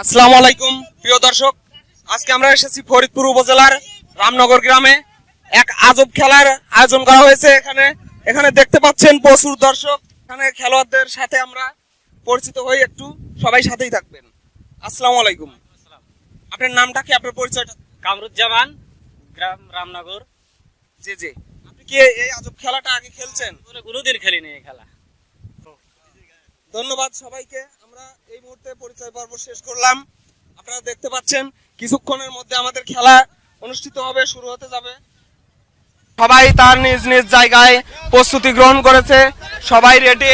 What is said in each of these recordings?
আসসালামু আলাইকুম প্রিয় দর্শক, আজকে আমরা এসেছি ফরিদপুর উপজেলার রামনগর গ্রামে। এক আজব খেলার আয়োজন করা হয়েছে। এখানে দেখতে পাচ্ছেন প্রচুর দর্শক। এখানে খেলোয়াড়দের সাথে আমরা পরিচিত হই, একটু সবাই সাথেই থাকবেন। আসসালামু আলাইকুম, আপনার নামটা কি, আপনার পরিচয়টা? কামরুজ্জামান, গ্রাম রামনগর। জি জি, আপনি কি এই আজব খেলাটা আগে খেলছেন? কোনোদিন খেলিনি এই খেলা। ধন্যবাদ সবাইকে। আমরা এই মুহূর্তে পরিচয় পর্ব শেষ করলাম। আপনারা দেখতে পাচ্ছেন কিছুক্ষণের মধ্যে আমাদের খেলা অনুষ্ঠিত হবে, শুরু হতে যাবে। সবাই তার নিজ নিজ জায়গায় প্রস্তুতি গ্রহণ করেছে, সবাই রেডি।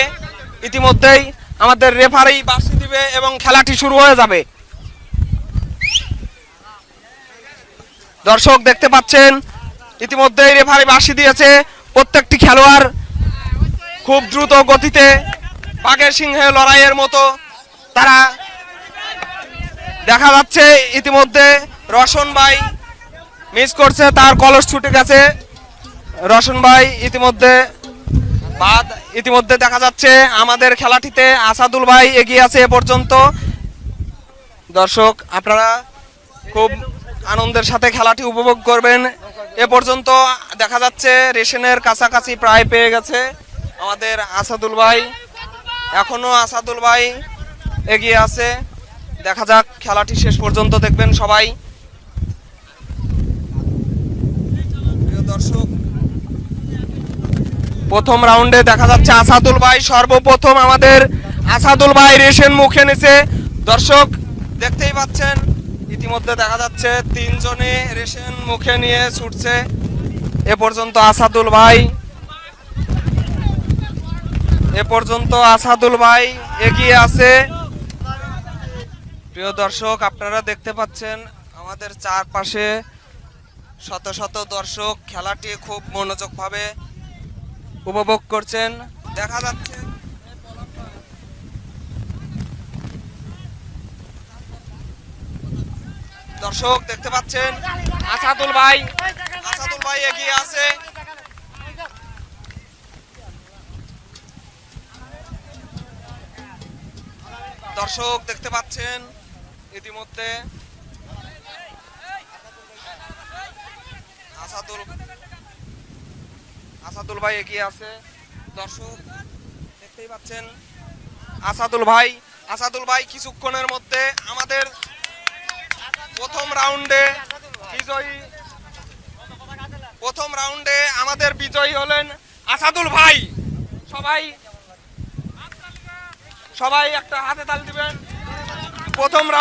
ইতিমধ্যেই আমাদের রেফারি বাঁশি দিবে এবং খেলাটি শুরু হয়ে যাবে। দর্শক দেখতে পাচ্ছেন ইতিমধ্যেই রেফারি বাঁশি দিয়েছে। প্রত্যেকটি খেলোয়াড় খুব দ্রুত গতিতে বাঘের সিংহে লড়াইয়ের মতো তারা দেখা যাচ্ছে। ইতিমধ্যে রশন ভাই মিস করছে, তার কলস ছুটে গেছে। রশন ভাই ইতিমধ্যে দেখা যাচ্ছে আমাদের খেলাটিতে আসাদুল ভাই এগিয়ে আছে এ পর্যন্ত। দর্শক আপনারা খুব আনন্দের সাথে খেলাটি উপভোগ করবেন। এ পর্যন্ত দেখা যাচ্ছে রেশনের কাছাকাছি প্রায় পেয়ে গেছে আমাদের আসাদুল ভাই। এখনো আসাদুল ভাই এগিয়ে আছে। দেখা যাক, খেলাটি শেষ পর্যন্ত দেখবেন সবাই। প্রিয় দর্শক, প্রথম রাউন্ডে দেখা যাচ্ছে আসাদুল ভাই সর্বপ্রথম। আমাদের আসাদুল ভাই রেশন মুখে নিছে। দর্শক দেখতেই পাচ্ছেন ইতিমধ্যে দেখা যাচ্ছে তিনজনে রেশন মুখে নিয়ে ছুটছে। এ পর্যন্ত আসাদুল ভাই এগিয়ে আছে। প্রিয় দর্শক আপনারা দেখতে পাচ্ছেন আমাদের চারপাশে শত শত দর্শক খেলাটি খুব মনোযোগভাবে উপভোগ করছেন। দেখা যাচ্ছে দর্শক দেখতে পাচ্ছেন আসাদুল ভাই এগিয়ে আছে। দর্শক দেখতে পাচ্ছেন ইতিমধ্যে আসাদুল ভাই এগিয়ে আছে। দর্শক দেখতেই পাচ্ছেন আসাদুল ভাই কিছুক্ষণের মধ্যে আমাদের প্রথম রাউন্ডে আমাদের বিজয়ী হলেন আসাদুল ভাই। সবাই একটা হাতে তালি দিবেন। প্রথম